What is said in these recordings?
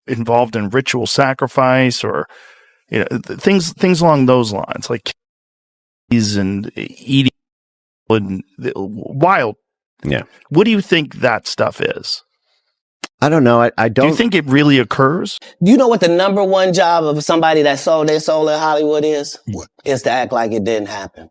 involved in ritual sacrifice or things along those lines, like and eating and wild. Yeah. What do you think that stuff is? I don't know. I don't. Do you think it really occurs? Do you know what the number one job of somebody that sold their soul in Hollywood is? What? Is to act like it didn't happen.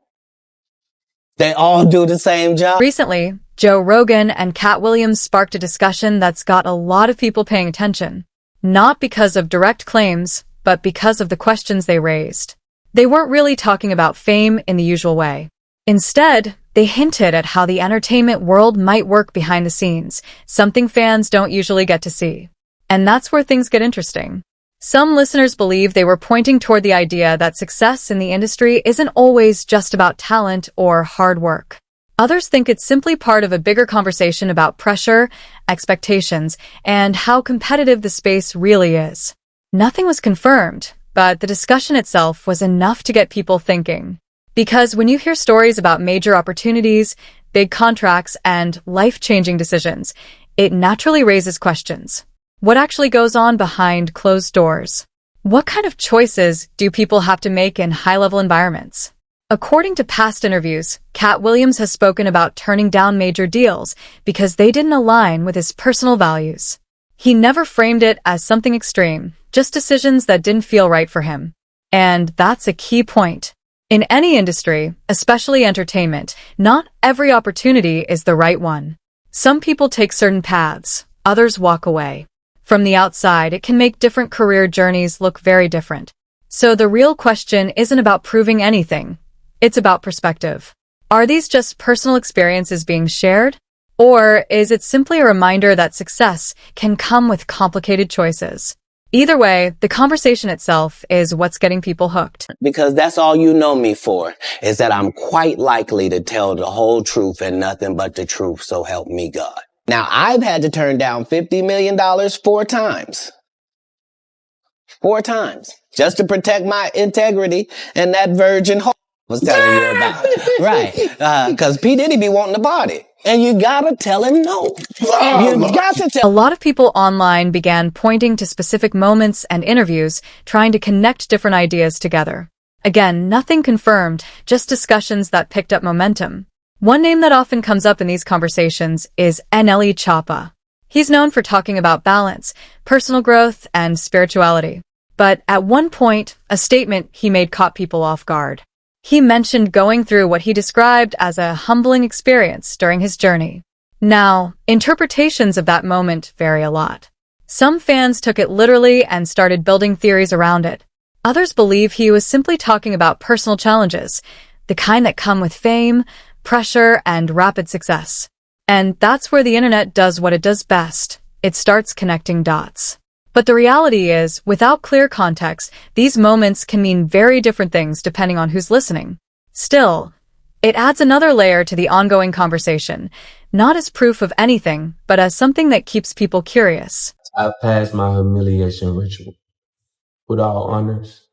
They all do the same job. Recently, Joe Rogan and Katt Williams sparked a discussion that's got a lot of people paying attention. Not because of direct claims, but because of the questions they raised. They weren't really talking about fame in the usual way. Instead, they hinted at how the entertainment world might work behind the scenes, something fans don't usually get to see. And that's where things get interesting. Some listeners believe they were pointing toward the idea that success in the industry isn't always just about talent or hard work. Others think it's simply part of a bigger conversation about pressure, expectations, and how competitive the space really is. Nothing was confirmed, but the discussion itself was enough to get people thinking. Because when you hear stories about major opportunities, big contracts, and life-changing decisions, it naturally raises questions. What actually goes on behind closed doors? What kind of choices do people have to make in high-level environments? According to past interviews, Katt Williams has spoken about turning down major deals because they didn't align with his personal values. He never framed it as something extreme, just decisions that didn't feel right for him. And that's a key point. In any industry, especially entertainment, not every opportunity is the right one. Some people take certain paths, others walk away. From the outside, it can make different career journeys look very different. So the real question isn't about proving anything. It's about perspective. Are these just personal experiences being shared? Or is it simply a reminder that success can come with complicated choices? Either way, the conversation itself is what's getting people hooked. Because that's all you know me for, is that I'm quite likely to tell the whole truth and nothing but the truth, so help me God. Now, I've had to turn down $50 million 4 times. 4 times. Just to protect my integrity and that virgin I was telling you about. Right. Because P. Diddy be wanting the body. And you gotta tell him no. You got to tell. A lot of people online began pointing to specific moments and interviews, trying to connect different ideas together. Again, nothing confirmed, just discussions that picked up momentum. One name that often comes up in these conversations is NLE Choppa. He's known for talking about balance, personal growth, and spirituality. But at one point, a statement he made caught people off guard. He mentioned going through what he described as a humbling experience during his journey. Now, interpretations of that moment vary a lot. Some fans took it literally and started building theories around it. Others believe he was simply talking about personal challenges, the kind that come with fame, pressure, and rapid success. And that's where the internet does what it does best. It starts connecting dots. But the reality is, without clear context, these moments can mean very different things depending on who's listening. Still, it adds another layer to the ongoing conversation, not as proof of anything, but as something that keeps people curious. I've passed my humiliation ritual with all honors,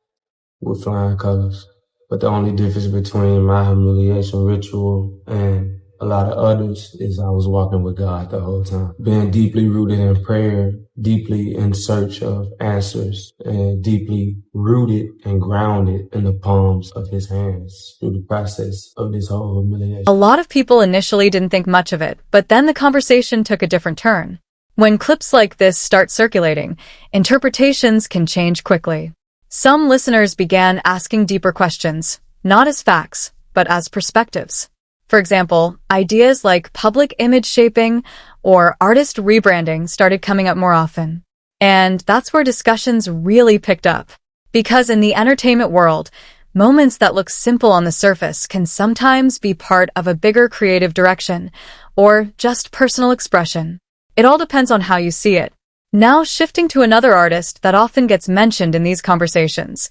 with flying colors. But the only difference between my humiliation ritual and a lot of others is I was walking with God the whole time, being deeply rooted in prayer, deeply in search of answers, and deeply rooted and grounded in the palms of his hands through the process of this whole humiliation. A lot of people initially didn't think much of it, but then the conversation took a different turn. When clips like this start circulating, interpretations can change quickly. Some listeners began asking deeper questions, not as facts, but as perspectives. For example, ideas like public image shaping or artist rebranding started coming up more often. And that's where discussions really picked up. Because in the entertainment world, moments that look simple on the surface can sometimes be part of a bigger creative direction or just personal expression. It all depends on how you see it. Now shifting to another artist that often gets mentioned in these conversations,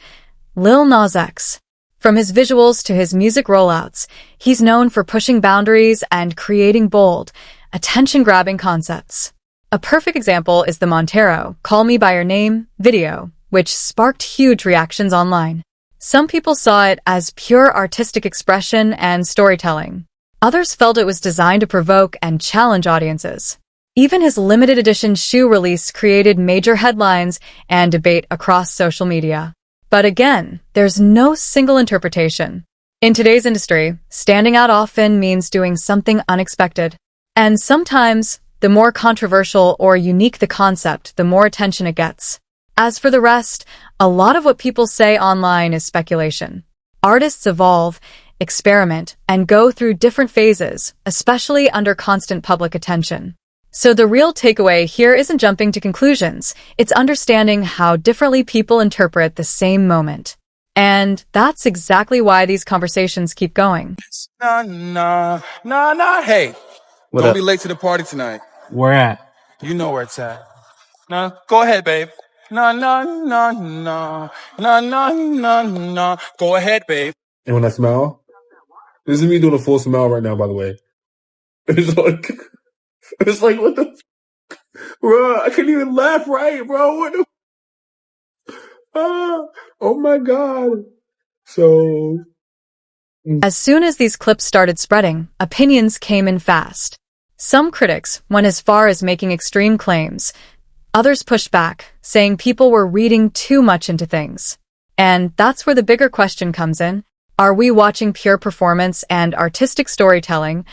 Lil Nas X. From his visuals to his music rollouts, he's known for pushing boundaries and creating bold, attention-grabbing concepts. A perfect example is the Montero Call Me By Your Name video, which sparked huge reactions online. Some people saw it as pure artistic expression and storytelling. Others felt it was designed to provoke and challenge audiences. Even his limited edition shoe release created major headlines and debate across social media. But again, there's no single interpretation. In today's industry, standing out often means doing something unexpected. And sometimes, the more controversial or unique the concept, the more attention it gets. As for the rest, a lot of what people say online is speculation. Artists evolve, experiment, and go through different phases, especially under constant public attention. So the real takeaway here isn't jumping to conclusions, it's understanding how differently people interpret the same moment. And that's exactly why these conversations keep going. Nah. Hey, don't be late to the party tonight. Where at? You know where it's at. Nah, go ahead, babe. Nah. Go ahead, babe. And when I smile, this is me doing a full smile right now, by the way. It's like, what the, bro, I can't even laugh right, bro. What the, oh my God. So. As soon as these clips started spreading, opinions came in fast. Some critics went as far as making extreme claims. Others pushed back, saying people were reading too much into things. And that's where the bigger question comes in. Are we watching pure performance and artistic storytelling,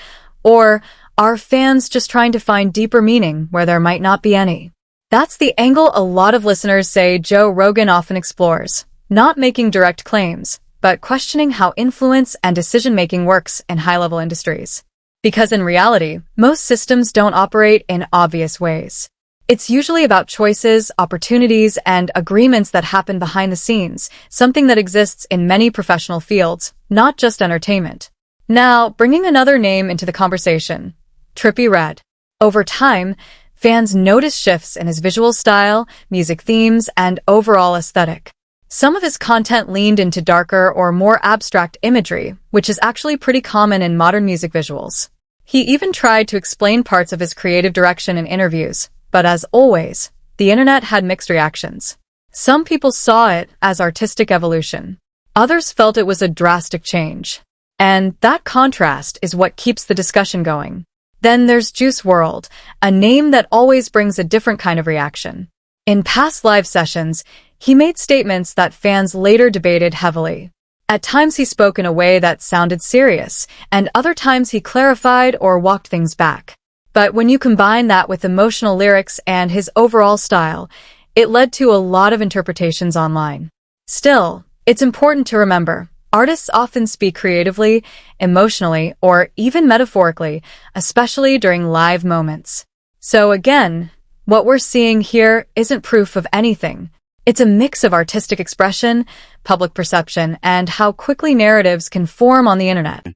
or are fans just trying to find deeper meaning where there might not be any? That's the angle a lot of listeners say Joe Rogan often explores, not making direct claims, but questioning how influence and decision-making works in high-level industries. Because in reality, most systems don't operate in obvious ways. It's usually about choices, opportunities, and agreements that happen behind the scenes, something that exists in many professional fields, not just entertainment. Now, bringing another name into the conversation, Trippie Redd. Over time, fans noticed shifts in his visual style, music themes, and overall aesthetic. Some of his content leaned into darker or more abstract imagery, which is actually pretty common in modern music visuals. He even tried to explain parts of his creative direction in interviews, but as always, the internet had mixed reactions. Some people saw it as artistic evolution. Others felt it was a drastic change. And that contrast is what keeps the discussion going. Then there's Juice WRLD, a name that always brings a different kind of reaction. In past live sessions, he made statements that fans later debated heavily. At times he spoke in a way that sounded serious, and other times he clarified or walked things back. But when you combine that with emotional lyrics and his overall style, it led to a lot of interpretations online. Still, it's important to remember, artists often speak creatively, emotionally, or even metaphorically, especially during live moments. So again, what we're seeing here isn't proof of anything. It's a mix of artistic expression, public perception, and how quickly narratives can form on the internet.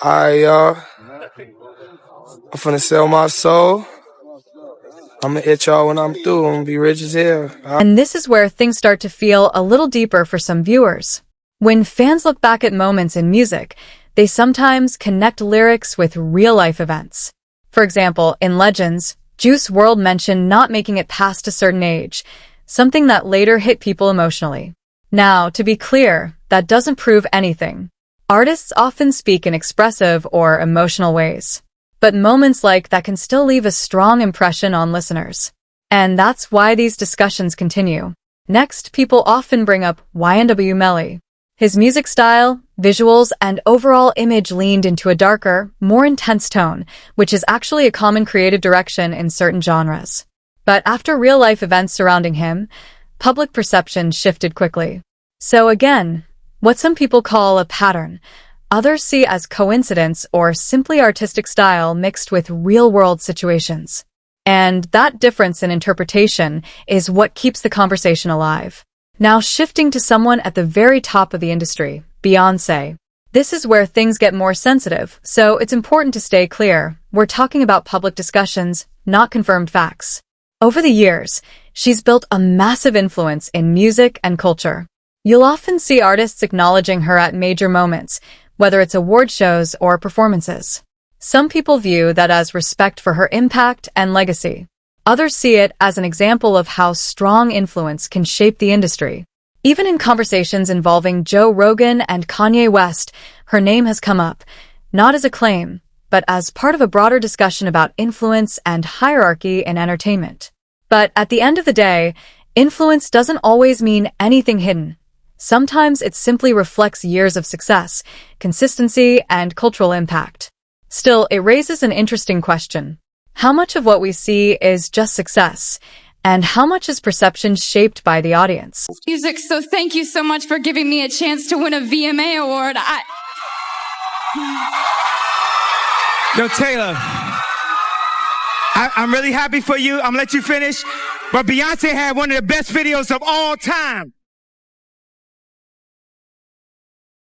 Alright, y'all. I'm finna sell my soul. I'm gonna hit y'all when I'm through. I'm gonna be rich as hell. And this is where things start to feel a little deeper for some viewers. When fans look back at moments in music, they sometimes connect lyrics with real-life events. For example, in Legends, Juice WRLD mentioned not making it past a certain age, something that later hit people emotionally. Now, to be clear, that doesn't prove anything. Artists often speak in expressive or emotional ways. But moments like that can still leave a strong impression on listeners. And that's why these discussions continue. Next, people often bring up YNW Melly. His music style, visuals, and overall image leaned into a darker, more intense tone, which is actually a common creative direction in certain genres. But after real-life events surrounding him, public perception shifted quickly. So again, what some people call a pattern, others see as coincidence or simply artistic style mixed with real-world situations. And that difference in interpretation is what keeps the conversation alive. Now shifting to someone at the very top of the industry, Beyoncé. This is where things get more sensitive, so it's important to stay clear. We're talking about public discussions, not confirmed facts. Over the years, she's built a massive influence in music and culture. You'll often see artists acknowledging her at major moments, whether it's award shows or performances. Some people view that as respect for her impact and legacy. Others see it as an example of how strong influence can shape the industry. Even in conversations involving Joe Rogan and Kanye West, her name has come up, not as a claim, but as part of a broader discussion about influence and hierarchy in entertainment. But at the end of the day, influence doesn't always mean anything hidden. Sometimes it simply reflects years of success, consistency, and cultural impact. Still, it raises an interesting question. How much of what we see is just success, and how much is perception shaped by the audience? Music, so thank you so much for giving me a chance to win a VMA award. Yo, Taylor, I'm really happy for you. I'm gonna let you finish. But Beyonce had one of the best videos of all time.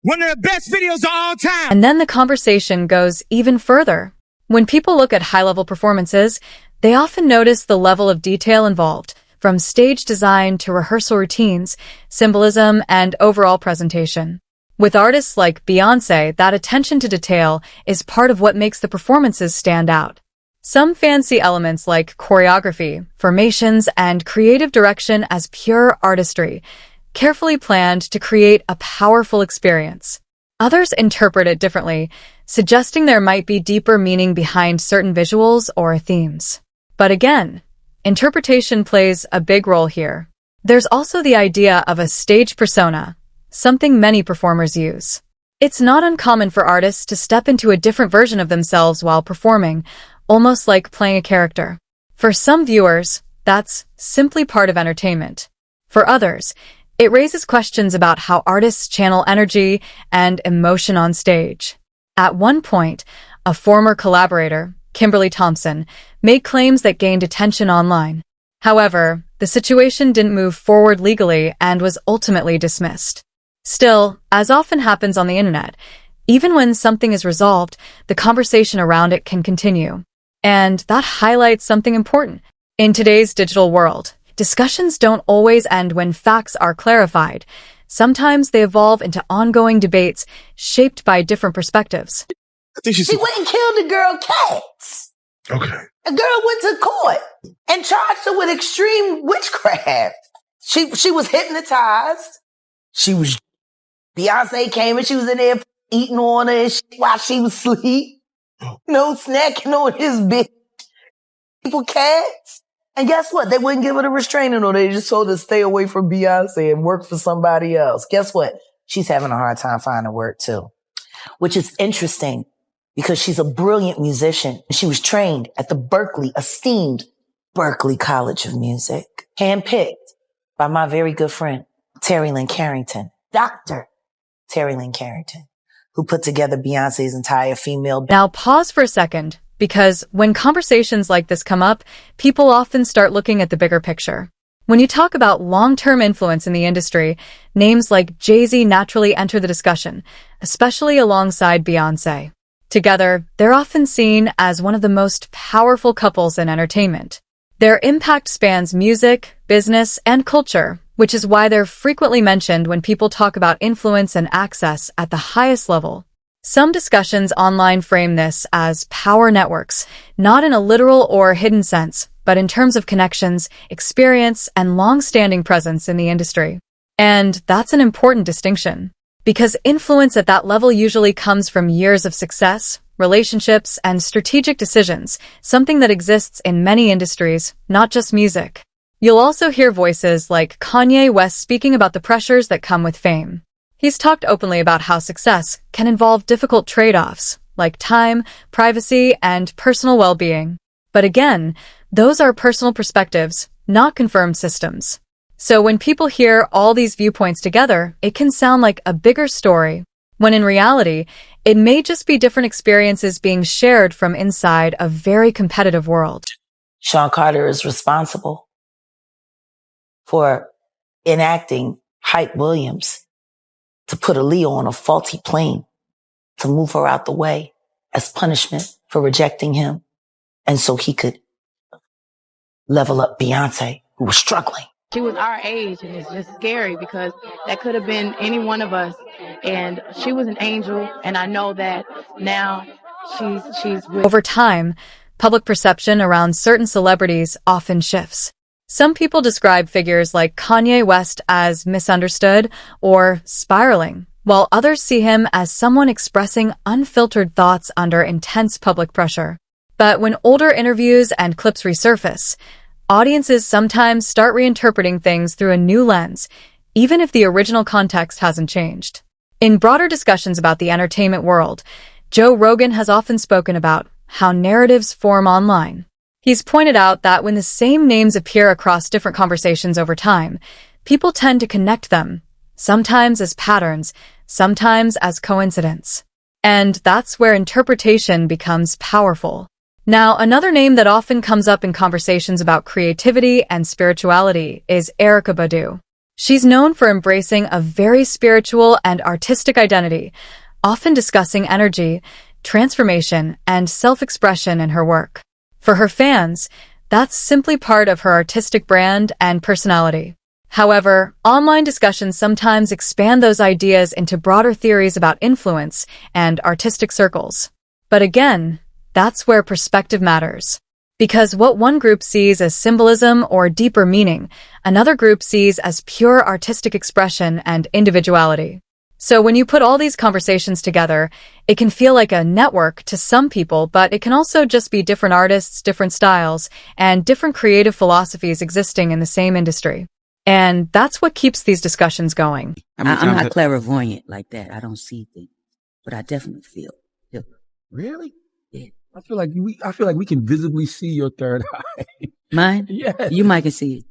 One of the best videos of all time. And then the conversation goes even further. When people look at high-level performances, they often notice the level of detail involved, from stage design to rehearsal routines, symbolism, and overall presentation. With artists like Beyoncé, that attention to detail is part of what makes the performances stand out. Some fancy elements like choreography, formations, and creative direction as pure artistry, carefully planned to create a powerful experience. Others interpret it differently, suggesting there might be deeper meaning behind certain visuals or themes. But again, interpretation plays a big role here. There's also the idea of a stage persona, something many performers use. It's not uncommon for artists to step into a different version of themselves while performing, almost like playing a character. For some viewers, that's simply part of entertainment. For others, it raises questions about how artists channel energy and emotion on stage. At one point, a former collaborator, Kimberly Thompson, made claims that gained attention online. However, the situation didn't move forward legally and was ultimately dismissed. Still, as often happens on the internet, even when something is resolved, the conversation around it can continue. And that highlights something important. In today's digital world, discussions don't always end when facts are clarified. Sometimes they evolve into ongoing debates shaped by different perspectives. I think she went and killed the girl Katz. Okay. The girl went to court and charged her with extreme witchcraft. She was hypnotized. Beyonce came and she was in there eating on her while she was asleep. No snacking on his bitch. People cats. And guess what? They wouldn't give her the restraining order. They just told her to stay away from Beyonce and work for somebody else. Guess what? She's having a hard time finding work too. Which is interesting because she's a brilliant musician. She was trained at the esteemed Berklee College of Music. Handpicked by my very good friend, Terry Lynn Carrington. Dr. Terry Lynn Carrington, who put together Beyonce's entire female... Now pause for a second, because when conversations like this come up, people often start looking at the bigger picture. When you talk about long-term influence in the industry, names like Jay-Z naturally enter the discussion, especially alongside Beyoncé. Together, they're often seen as one of the most powerful couples in entertainment. Their impact spans music, business, and culture, which is why they're frequently mentioned when people talk about influence and access at the highest level. Some discussions online frame this as power networks, not in a literal or hidden sense, but in terms of connections, experience, and long-standing presence in the industry. And that's an important distinction, because influence at that level usually comes from years of success, relationships, and strategic decisions, something that exists in many industries, not just music. You'll also hear voices like Kanye West speaking about the pressures that come with fame. He's talked openly about how success can involve difficult trade-offs, like time, privacy, and personal well-being. But again, those are personal perspectives, not confirmed systems. So when people hear all these viewpoints together, it can sound like a bigger story, when in reality, it may just be different experiences being shared from inside a very competitive world. Sean Carter is responsible for enacting Hype Williams to put Aaliyah on a faulty plane, to move her out the way as punishment for rejecting him, and so he could level up Beyonce, who was struggling. She was our age, and it's just scary because that could have been any one of us. And she was an angel, and I know that now she's with... Over time, public perception around certain celebrities often shifts. Some people describe figures like Kanye West as misunderstood or spiraling, while others see him as someone expressing unfiltered thoughts under intense public pressure. But when older interviews and clips resurface, audiences sometimes start reinterpreting things through a new lens, even if the original context hasn't changed. In broader discussions about the entertainment world, Joe Rogan has often spoken about how narratives form online. He's pointed out that when the same names appear across different conversations over time, people tend to connect them, sometimes as patterns, sometimes as coincidence. And that's where interpretation becomes powerful. Now, another name that often comes up in conversations about creativity and spirituality is Erykah Badu. She's known for embracing a very spiritual and artistic identity, often discussing energy, transformation, and self-expression in her work. For her fans, that's simply part of her artistic brand and personality. However, online discussions sometimes expand those ideas into broader theories about influence and artistic circles. But again, that's where perspective matters. Because what one group sees as symbolism or deeper meaning, another group sees as pure artistic expression and individuality. So when you put all these conversations together, it can feel like a network to some people, but it can also just be different artists, different styles, and different creative philosophies existing in the same industry. And that's what keeps these discussions going. I'm not clairvoyant like that. I don't see things, but I definitely feel. Really? Yeah. I feel like we can visibly see your third eye. Mine? Yeah. You might can see it,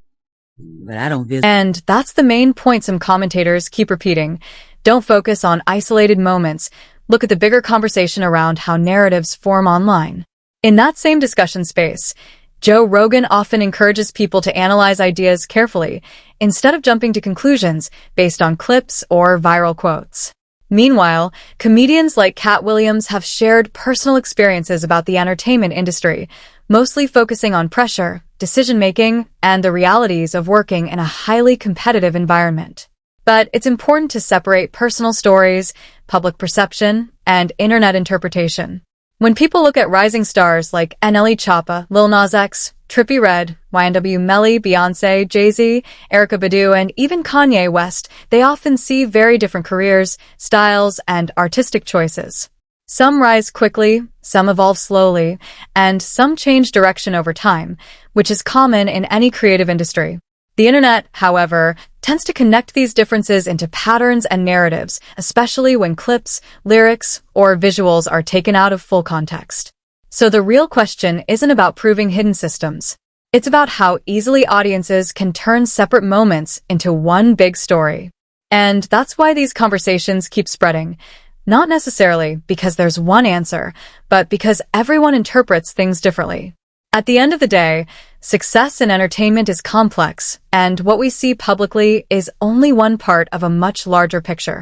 but I don't visibly. And that's the main point some commentators keep repeating. Don't focus on isolated moments. Look at the bigger conversation around how narratives form online. In that same discussion space, Joe Rogan often encourages people to analyze ideas carefully, instead of jumping to conclusions based on clips or viral quotes. Meanwhile, comedians like Katt Williams have shared personal experiences about the entertainment industry, mostly focusing on pressure, decision-making, and the realities of working in a highly competitive environment. But it's important to separate personal stories, public perception, and internet interpretation. When people look at rising stars like NLE Choppa, Lil Nas X, Trippie Redd, YNW Melly, Beyonce, Jay-Z, Erykah Badu, and even Kanye West, they often see very different careers, styles, and artistic choices. Some rise quickly, some evolve slowly, and some change direction over time, which is common in any creative industry. The internet, however, tends to connect these differences into patterns and narratives, especially when clips, lyrics, or visuals are taken out of full context. So the real question isn't about proving hidden systems. It's about how easily audiences can turn separate moments into one big story. And that's why these conversations keep spreading. Not necessarily because there's one answer, but because everyone interprets things differently. At the end of the day, success in entertainment is complex, and what we see publicly is only one part of a much larger picture.